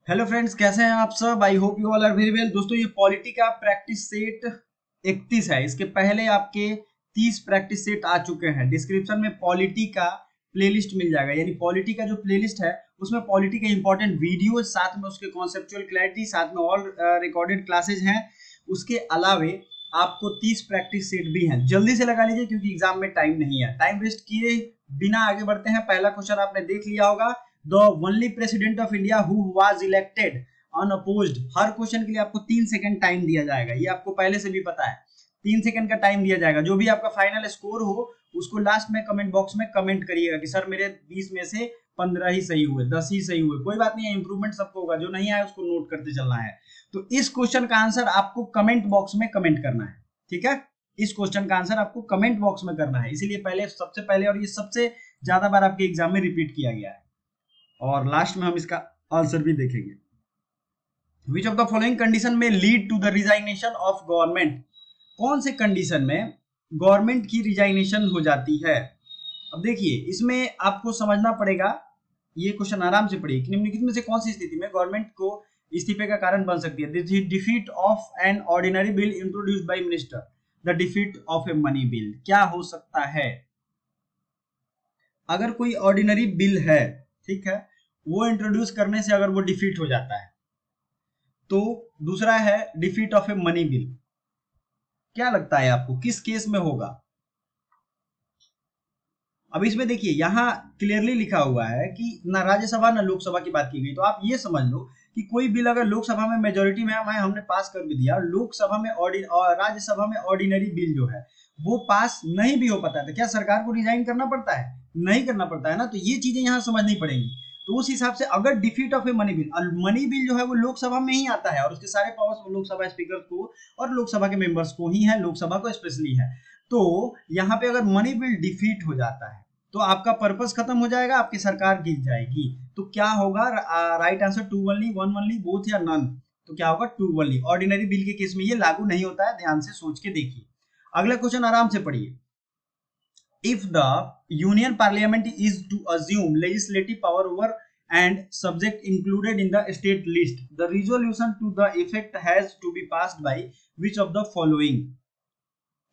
Hello friends, कैसे हैं आप सब। I hope you all are very well. दोस्तों, ये पॉलिटी का प्रैक्टिस सेट 31 है। इसके पहले आपके 30 प्रैक्टिस सेट आ चुके हैं। डिस्क्रिप्शन में पॉलिटी का प्लेलिस्ट मिल जाएगा, यानी पॉलिटी का जो प्लेलिस्ट है उसमें पॉलिटी के इंपॉर्टेंट वीडियो, साथ में उसके कॉन्सेप्चुअल क्लैरिटी, साथ में ऑल रिकॉर्डेड क्लासेज हैं। उसके अलावे आपको 30 प्रैक्टिस सेट भी हैं। जल्दी से लगा लीजिए क्योंकि एग्जाम में टाइम नहीं है। टाइम वेस्ट किए बिना आगे बढ़ते हैं। पहला क्वेश्चन आपने देख लिया होगा, the only president of India who was elected unopposed. Her question के लिए आपको 3 सेकंड टाइम दिया जाएगा, ये आपको पहले से भी पता है। 3 सेकंड का टाइम दिया जाएगा। जो भी आपका फाइनल स्कोर हो उसको लास्ट में कमेंट बॉक्स में कमेंट करिएगा कि सर मेरे 20 में से 15 ही सही हुए, 10 ही सही हुए। कोई बात नहीं है, इंप्रूवमेंट सबको होगा। जो नहीं आया उसको नोट करते चलना है। तो इस क्वेश्चन का आंसर आपको कमेंट बॉक्स में कमेंट करना है, ठीक है। इस क्वेश्चन का आंसर आपको कमेंट बॉक्स में करना है, इसीलिए पहले सबसे पहले, और ये सबसे ज्यादा बार आपके एग्जाम में रिपीट किया गया है। और लास्ट में हम इसका आंसर भी देखेंगे। Which of the following condition में lead to the resignation of government. कौन से कंडीशन में गवर्नमेंट की रिजाइनेशन हो जाती है। अब देखिए, इसमें आपको समझना पड़ेगा। ये क्वेश्चन आराम से पढ़िए। निम्नलिखित में से कौन सी स्थिति में गवर्नमेंट को इस्तीफे का कारण बन सकती है। Defeat of an ordinary bill introduced by minister, the defeat of a money bill. क्या हो सकता है। अगर कोई ऑर्डिनरी बिल है, ठीक है, वो इंट्रोड्यूस करने से अगर वो डिफीट हो जाता है तो दूसरा है defeat of a money bill. क्या लगता है आपको किस केस में होगा। अब इसमें देखिए, यहां क्लियरली लिखा हुआ है कि ना राज्यसभा ना लोकसभा की बात की गई। तो आप ये समझ लो कि कोई बिल अगर लोकसभा में मेजोरिटी में है, हमने पास कर भी दिया, लोकसभा में और राज्यसभा में ऑर्डिनरी बिल जो है वो पास नहीं भी हो पाता है, तो क्या सरकार को रिजाइन करना पड़ता है। नहीं करना पड़ता है ना। तो ये चीजें यहाँ समझनी पड़ेंगी। तो उस हिसाब से अगर defeat of a money bill, money bill जो है वो लोकसभा में ही आता है और उसके सारे पावर्स लोकसभा स्पीकर को और लोकसभा के मेंबर्स को ही है, लोकसभा को स्पेशली है। तो यहाँ पे अगर मनी बिल डिफीट हो जाता है तो आपका पर्पस खत्म हो जाएगा, आपकी सरकार गिर जाएगी। तो क्या होगा, right answer two only, one only, both या नन। तो क्या होगा, टू वनली। ऑर्डिनरी बिल के केस में ये लागू नहीं होता है, ध्यान से सोच के देखिए। अगला क्वेश्चन आराम से पढ़िए। If the Union Parliament is to assume legislative power over and subject included in the state list, the resolution to the effect has to be passed by which of the following।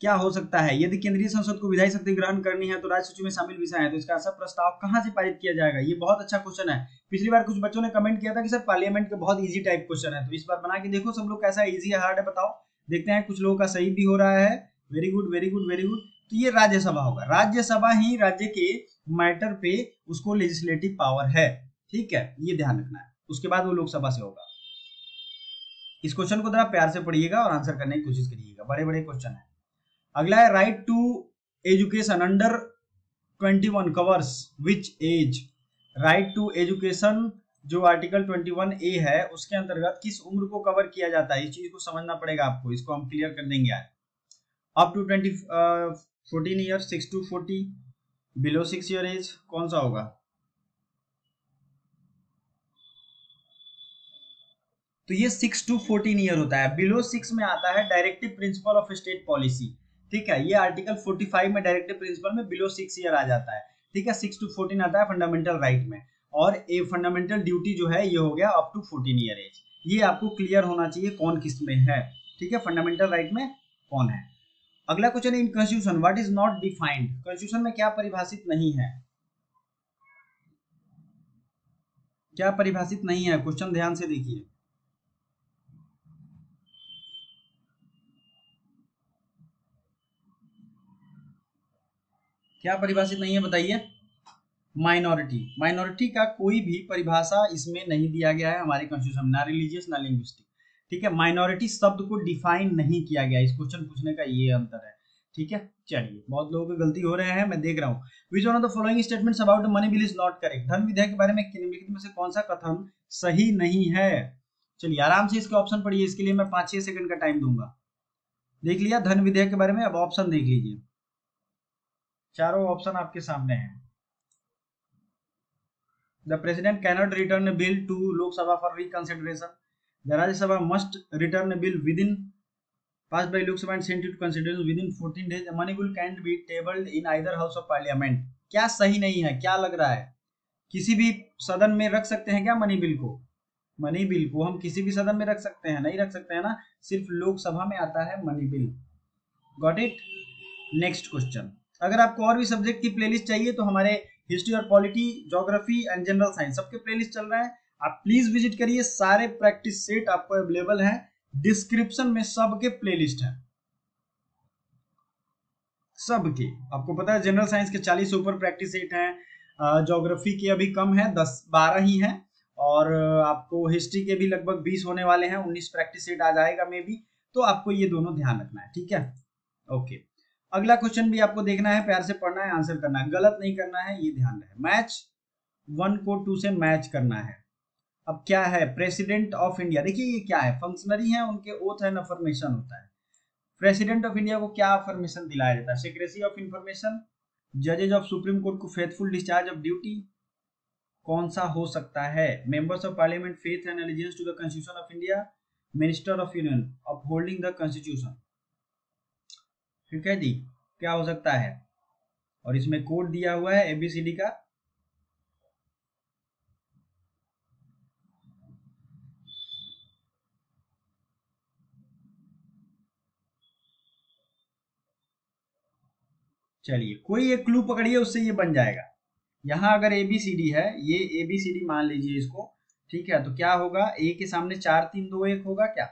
क्या हो सकता है। यदि केंद्रीय संसद को विधायी शक्ति ग्रहण करनी है तो राज्य सूची में शामिल विषय है, तो इसका ऐसा प्रस्ताव कहां से पारित किया जाएगा। ये बहुत अच्छा क्वेश्चन है। पिछली बार कुछ बच्चों ने कमेंट किया था कि सर पार्लियामेंट का बहुत इजी टाइप क्वेश्चन है, तो इस बार बना के देखो सब लोग कैसा इजी है हार्ड है बताओ। देखते हैं, कुछ लोगों का सही भी हो रहा है। Very good very good very good. तो ये राज्यसभा होगा। राज्यसभा ही राज्य के मैटर पे उसको लेजिस्लेटिव पावर है, ठीक है, ये ध्यान रखना है। उसके बाद वो लोकसभा से होगा। इस क्वेश्चन को जरा प्यार से पढ़िएगा और आंसर करने की कोशिश करिएगा, बड़े बड़े क्वेश्चन है। अगला है right to education under 21 covers which age. Right to education जो आर्टिकल 21A है उसके अंतर्गत किस उम्र को कवर किया जाता है। इस चीज को समझना पड़ेगा आपको, इसको हम क्लियर कर देंगे आज। Up to 14 year, 6 to 40, below 6 year age, कौन सा होगा। तो ये 6 to 14 ईयर होता है। बिलो 6 में आता है directive principle of state policy, ठीक है। ये आर्टिकल 45 में डायरेक्टिव प्रिंसिपल में बिलो 6 ईयर आ जाता है, ठीक है। 6 to 14 आता है फंडामेंटल राइट में, और ए फंडामेंटल ड्यूटी जो है ये हो गया अप टू 14 ईयर एज। ये आपको क्लियर होना चाहिए कौन किस में है, ठीक है, फंडामेंटल राइट में कौन है। अगला क्वेश्चन है in constitution what is not defined. Constitution में क्या परिभाषित नहीं है। क्या परिभाषित नहीं है, क्वेश्चन ध्यान से देखिए। क्या परिभाषित नहीं है बताइए। माइनॉरिटी। माइनॉरिटी का कोई भी परिभाषा इसमें नहीं दिया गया है हमारे कॉन्स्टिट्यूशन में, ना रिलीजियस ना लिंग्विस्टिक, ठीक है। माइनॉरिटी शब्द को डिफाइन नहीं किया गया। इस क्वेश्चन पूछने का ये अंतर है, ठीक है। चलिए, बहुत लोगों की गलती हो रहे हैं, मैं देख रहा हूँ। Which one of the following statements about money bill is not correct. धन विधेयक के बारे में निम्नलिखित में से कौन सा कथन सही नहीं है। चलिए आराम से इसके ऑप्शन पढ़िए। इसके लिए मैं 5-6 सेकंड का टाइम दूंगा। देख लिया धन विधेयक के बारे में। अब ऑप्शन देख लीजिए, चारों ऑप्शन आपके सामने हैं। The president cannot return a bill to Lok Sabha for reconsideration. The Rajya Sabha must return a bill within passed by Lok Sabha and sent it to consideration within 14 days. A money bill can't be tabled in either house of parliament. क्या सही नहीं है, क्या लग रहा है। किसी भी सदन में रख सकते हैं क्या मनी बिल को। मनी बिल को हम किसी भी सदन में रख सकते हैं? नहीं रख सकते हैं ना, सिर्फ लोकसभा में आता है money bill. Got it. Next question, अगर आपको और भी सब्जेक्ट की प्लेलिस्ट चाहिए तो हमारे हिस्ट्री और polity, geography and general science सबके प्लेलिस्ट चल रहे हैं, आप प्लीज विजिट करिए। सारे प्रैक्टिस सेट आपको अवेलेबल हैं, डिस्क्रिप्शन में सबके प्लेलिस्ट है, सबके। आपको पता है जनरल साइंस के 40 से ऊपर प्रैक्टिस सेट हैं, ज्योग्राफी के अभी कम है, 10-12 ही हैं, और आपको हिस्ट्री के भी लगभग 20 होने वाले हैं, 19 प्रैक्टिस सेट आ जाएगा मे बी। तो आपको ये दोनों ध्यान रखना है, ठीक है। ओके, अगला क्वेश्चन भी आपको देखना है, प्यार से पढ़ना है, आंसर करना है, गलत नहीं करना है, ये ध्यान रहे। मैच 1 को 2 से मैच करना है। अब क्या है, प्रेसिडेंट ऑफ इंडिया, देखिए ये क्या है, फंक्शनरी है, उनके ओथ एंड अफर्मेशन होता है। प्रेसिडेंट ऑफ इंडिया को क्या अफर्मेशन दिलाया जाता है? सीक्रेसी ऑफ इंफॉर्मेशन, जजेज ऑफ सुप्रीम कोर्ट को फेथफुल डिस्चार्ज ऑफ ड्यूटी, कौन सा हो सकता है? Members of parliament faith and allegiance to the constitution of India, minister of union upholding the constitution. ठीक है जी, क्या हो सकता है? और इसमें कोड दिया हुआ है एबीसीडी का। चलिए कोई एक क्लू पकड़िए, उससे ये बन जाएगा। यहाँ अगर एबीसीडी है, ये एबीसीडी मान लीजिए इसको, ठीक है, तो क्या होगा? ए के सामने 4 3 2 1 होगा क्या?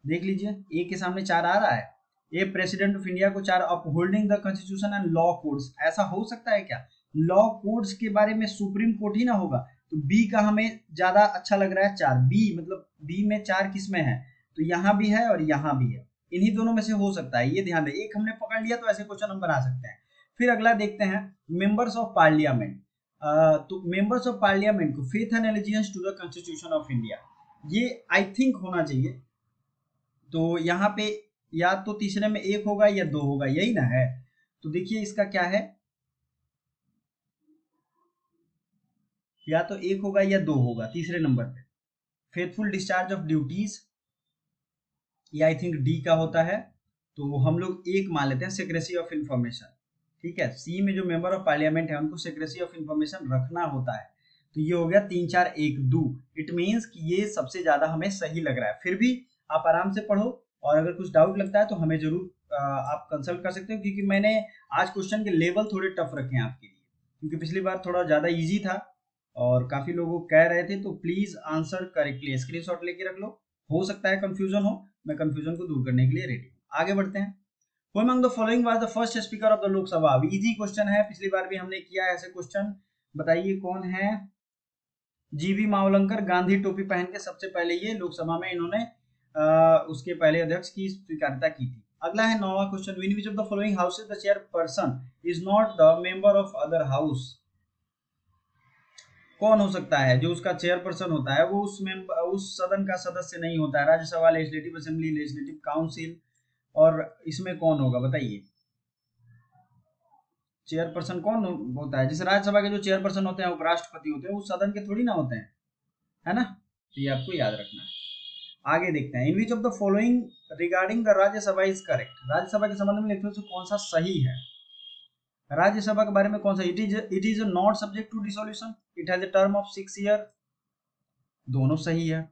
देख लीजिए, ए के सामने 4 आ रहा है। ए प्रेसिडेंट ऑफ इंडिया को 4, upholding the constitution and law codes, ऐसा हो सकता है क्या? लॉ कोड्स के बारे में सुप्रीम कोर्ट ही ना होगा, तो बी का हमें ज्यादा अच्छा लग रहा है 4, बी मतलब बी में 4 किस में है? तो यहाँ भी है और यहाँ भी है, इन्हीं दोनों में से हो सकता है, ये ध्यान रहे। एक हमने पकड़ लिया तो ऐसे क्वेश्चन हम बना सकते हैं। फिर अगला देखते हैं, मेंबर्स ऑफ पार्लियामेंट। तो मेंबर्स ऑफ पार्लियामेंट को faith and allegiance to the constitution of India, ये आई थिंक होना चाहिए। तो यहाँ पे या तो तीसरे में 1 होगा या 2 होगा, यही ना है? तो देखिए इसका क्या है, या तो 1 होगा या 2 होगा तीसरे नंबर पे। फेथफुल डिस्चार्ज ऑफ ड्यूटीज, ये आई थिंक डी का होता है, तो हम लोग 1 मान लेते हैं, सीक्रेसी ऑफ इंफॉर्मेशन। ठीक है, सी में जो मेंबर ऑफ पार्लियामेंट है उनको सीक्रेसी ऑफ इंफॉर्मेशन रखना होता है, तो ये हो गया 3 4 1 2। इट मीन्स कि ये सबसे ज्यादा हमें सही लग रहा है। फिर भी आप आराम से पढ़ो, और अगर कुछ डाउट लगता है तो हमें जरूर आप कंसल्ट कर सकते हो, क्योंकि मैंने आज क्वेश्चन के लेवल थोड़े टफ रखे हैं आपके लिए, क्योंकि पिछली बार थोड़ा ज्यादा इजी था और काफी लोग कह रहे थे। तो प्लीज आंसर करेक्टली स्क्रीनशॉट लेके रख लो, हो सकता है कंफ्यूजन हो, मैं कंफ्यूजन को दूर करने के लिए रेडी हूँ। आगे बढ़ते हैं। Who among the following was the first speaker of the लोक सभा? इजी क्वेश्चन है, पिछली बार भी हमने किया है ऐसे क्वेश्चन। बताइए कौन है? जीवी मावलंकर, गांधी टोपी पहन के सबसे पहले ये लोकसभा में इन्होंने उसके पहले अध्यक्ष की स्वीकार्यता की थी। अगला है 9वां question, in which of the following houses the chairperson is not the member of other house? कौन हो सकता है जो उसका चेयरपर्सन होता है वो उस सदन का सदस्य नहीं होता है? Rajya Sabha, legislative assembly, legislative council, और इसमें कौन होगा बताइए? चेयरपर्सन कौन होता है? जैसे राज्यसभा के जो चेयरपर्सन होते हैं उपराष्ट्रपति होते हैं, वो सदन के थोड़ी ना होते हैं, है ना? तो ये आपको याद रखना है। आगे देखते हैं, in which of the following regarding the Rajya Sabha is correct? Rajya Sabha के संबंध में लिखने से कौन सा सही है? राज्यसभा के बारे में कौन सा? It is not subject to dissolution, it has a term of 6 year, दोनों सही है।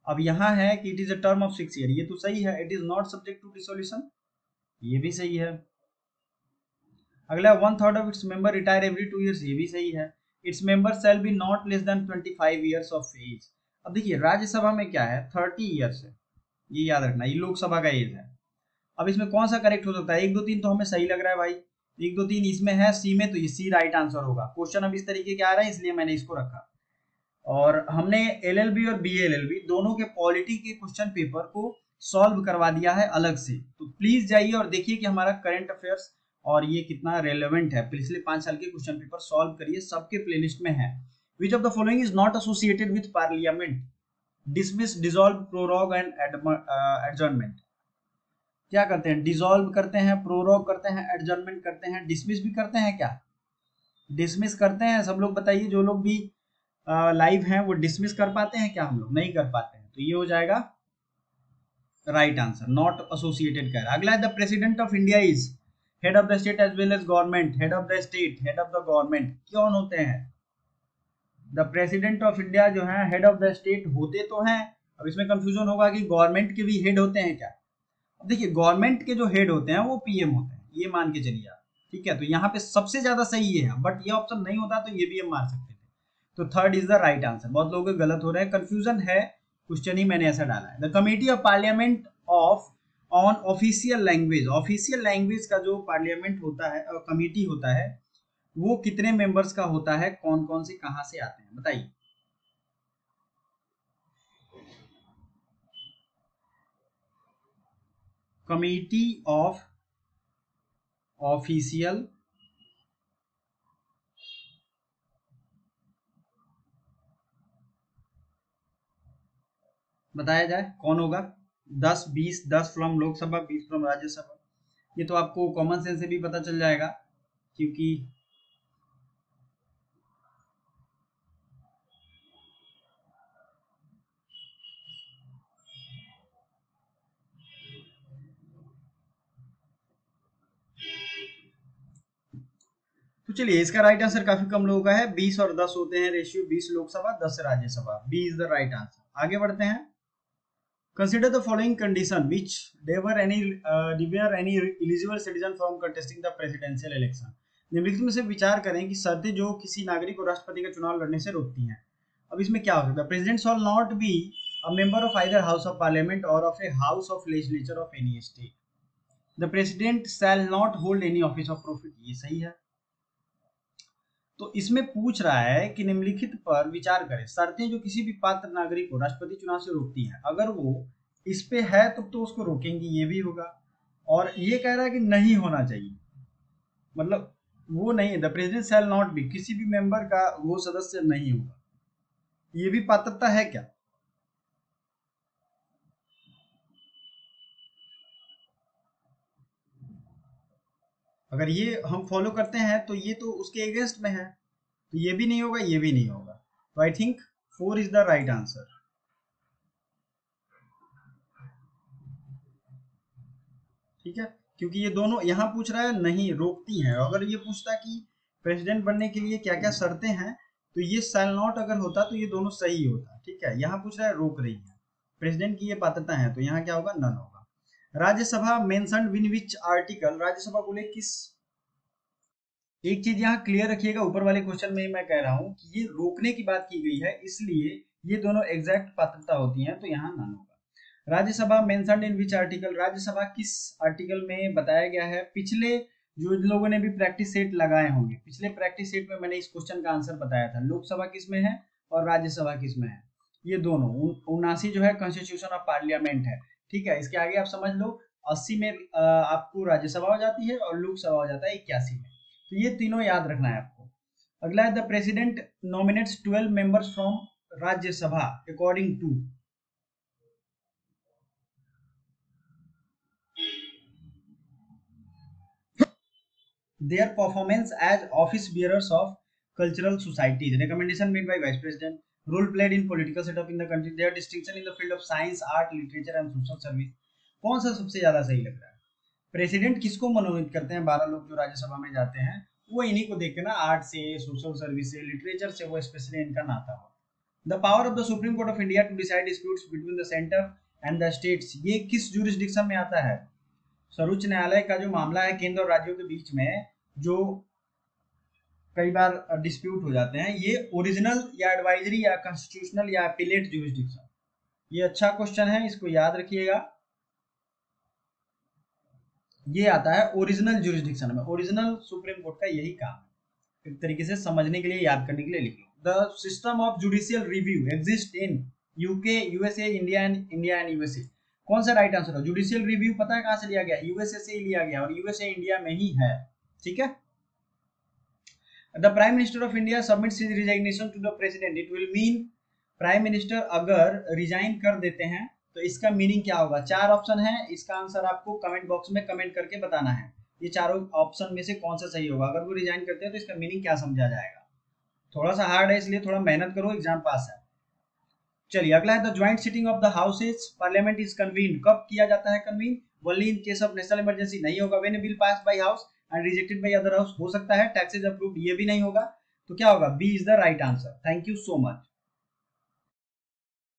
अब यहाँ है कि it is a term of 6 year, ये तो सही है। It is not subject to dissolution, ये भी सही है। अगला 1/3 of its member retire every 2 years, ये भी सही है। Its member shall be not less than 25 years of age. अब देखिए राज्यसभा में क्या है, 30 ईयर्स है, ये याद रखना, ये लोकसभा का एज है। अब इसमें कौन सा करेक्ट हो सकता है? 1 2 3 तो हमें सही लग रहा है भाई, 1 2 3 इसमें है, सी में, तो ये सी राइट आंसर होगा। क्वेश्चन अब इस तरीके के आ रहा है इसलिए मैंने इसको रखा। और हमने एलएलबी और बीएलएलबी दोनों के पॉलिटी के क्वेश्चन पेपर को सॉल्व करवा दिया है अलग से, तो प्लीज जाइए और देखिए कि हमारा करंट अफेयर्स और ये कितना रेलेवेंट है। पिछले 5 साल के क्वेश्चन पेपर सॉल्व करिए, सबके प्लेलिस्ट में है। विच of the following is not associated with parliament? Dismiss, dissolve, prorogue and adjournment. क्या करते हैं? डिसॉल्व करते हैं, प्रोरोग करते हैं, एडजर्नमेंट करते हैं, डिसमिस भी करते हैं क्या? डिसमिस करते हैं सब लोग, बताइए जो लोग भी लाइव हैं वो डिसमिस कर पाते हैं क्या? हम लोग नहीं कर पाते हैं, तो ये हो जाएगा राइट आंसर, नॉट एसोसिएटेड कर। अगला है the president of India is head of the state as well as government, head of the state, head of the government, कौन होते हैं? द प्रेसिडेंट ऑफ इंडिया जो है हेड ऑफ द स्टेट होते तो हैं। अब इसमें कंफ्यूजन होगा कि गवर्नमेंट के भी हेड होते हैं क्या। अब देखिए गवर्नमेंट के जो हेड होते हैं वो पीएम होते हैं, ये मान के चलिए आप, ठीक है। तो यहाँ पे सबसे ज्यादा सही ये है, बट ये ऑप्शन नहीं होता तो ये भी हम मार सकते थे। तो third is the right answer. बहुत लोगों के गलत हो रहे हैं, कंफ्यूजन है, क्वेश्चन ही मैंने ऐसा डाला है। The committee of parliament of on official language, official language का जो पार्लियामेंट होता है और कमेटी होता है वो कितने मेंबर्स का होता है, कौन कौन से कहां से आते हैं बताइए। कमेटी ऑफ ऑफिशियल बताया जाए कौन होगा। 10 20, 10 फ्रॉम लोकसभा, 20 फ्रॉम राज्यसभा। ये तो आपको कॉमन सेंस से भी पता चल जाएगा, क्योंकि तो चलिए इसका राइट आंसर काफी कम लोगों का है, 20 और 10 होते हैं ratio, 20 Lok Sabha 10 Rajya Sabha, B is the right answer. आगे बढ़ते हैं। Consider the following condition which debar any eligible citizen from contesting the presidential election. निम्नलिखित में से विचार करें कि शर्तें जो किसी नागरिक को राष्ट्रपति का चुनाव लड़ने से रोकती हैं। अब इसमें क्या हो सकता है, president shall not be a member of either house of parliament और of a house of legislature of any state. The president shall not hold any office of profit, ये सही है। तो इसमें पूछ रहा है कि निम्नलिखित पर विचार करें, शर्तें जो किसी भी पात्र नागरिक को राष्ट्रपति चुनाव से रोकती हैं। अगर वो इस पे है तो उसको रोकेंगी, ये भी होगा। और ये कह रहा है कि नहीं होना चाहिए, मतलब वो नहीं, the president shall not be, किसी भी मेंबर का वो सदस्य नहीं होगा, ये भी पात्रता है क्या। अगर ये हम फॉलो करते हैं तो ये तो उसके अगेंस्ट में है, तो ये भी नहीं होगा, ये भी नहीं होगा। तो I think 4 is the right answer. ठीक है, क्योंकि ये दोनों यहाँ पूछ रहा है नहीं रोकती हैं। अगर ये पूछता कि प्रेसिडेंट बनने के लिए क्या क्या शर्तें हैं, तो ये शैल नॉट अगर होता तो ये दोनों सही होता। ठीक है, यहाँ पूछ रहा है रोक रही है, प्रेसिडेंट की ये पात्रता है, तो यहाँ क्या होगा, नन होगा। Rajya Sabha mentioned win which article, Rajya Sabha बोले किस। एक चीज यहाँ क्लियर रखिएगा, ऊपर वाले क्वेश्चन में मैं कह रहा हूँ कि ये रोकने की बात की गई है, इसलिए ये दोनों एग्जैक्ट पात्रता होती हैं, तो यहाँ नन होगा। Rajya Sabha mentioned in which article, Rajya Sabha किस आर्टिकल में बताया गया है। पिछले जो लोगों ने भी प्रैक्टिस सेट लगाए होंगे, पिछले प्रैक्टिस सेट में मैंने इस क्वेश्चन का आंसर बताया था, लोकसभा किस में है और राज्यसभा किस में है। ये दोनों 79 जो है कॉन्स्टिट्यूशन ऑफ पार्लियामेंट है। ठीक है, इसके आगे आप समझ लो 80 में आपको राज्यसभा हो जाती है और लोकसभा हो जाता है 81 में। तो ये तीनों याद रखना है आपको। अगला है the president nominates 12 members from Rajya Sabha according to. their performance as office bearers of cultural societies, recommendation made by vice president, role played in political setup in the country, their distinction in the field of science, art, literature and social service। कौन सा सबसे ज्यादा सही लग रहा है। President किसको मनोनीत करते हैं, 12 लोग जो राज्यसभा में जाते हैं वो इन्हीं को देख के ना, आर्ट से, सोशल सर्विस से, लिटरेचर से, वो स्पेशली इनका नाता हो। The power of the supreme court of India to decide disputes between the centre and the states, ये किस जुरिस्डिक्शन में आता है। सर्वोच्च न्यायालय का जो मामला है केंद्र और राज्यों के बीच में, जो कई बार डिस्प्यूट हो जाते हैं, ये ओरिजिनल या एडवाइजरी या कॉन्स्टिट्यूशनल या अपीलेट जुरिस्डिक्शन। ये अच्छा क्वेश्चन है, इसको याद रखिएगा। ये आता है ओरिजिनल जुरिस्डिक्शन में, ओरिजिनल सुप्रीम कोर्ट का यही काम है। एक तरीके से समझने के लिए, याद करने के लिए लिख लो। The system of judicial review exist in UK, USA, India and USA. कौन सा राइट आंसर है। जुडिशियल रिव्यू पता है कहां से लिया गया, यूएसए से ही लिया गया, और यूएसए इंडिया में ही है। ठीक है। The prime minister of India submits his resignation to the president, it will mean, prime minister अगर रिजाइन कर देते हैं तो इसका मीनिंग क्या होगा। 4 ऑप्शन है, इसका आंसर आपको कमेंट बॉक्स में कमेंट करके बताना है, ये चारों ऑप्शन में से कौन सा सही होगा। अगर वो रिजाइन करते हैं तो इसका मीनिंग क्या समझा जाएगा। थोड़ा सा हार्ड है, इसलिए थोड़ा मेहनत करो, एग्जाम पास है। चलिए अगला है the joint sitting of the houses parliament is convened, कब किया जाता है convene, only in case of national emergency, नहीं होगा। When bill pass by house and rejected by other house, हो सकता है। टैक्सेज अप्रूव्ड, ये भी नहीं होगा। तो क्या होगा, B is the right answer. Thank you so much.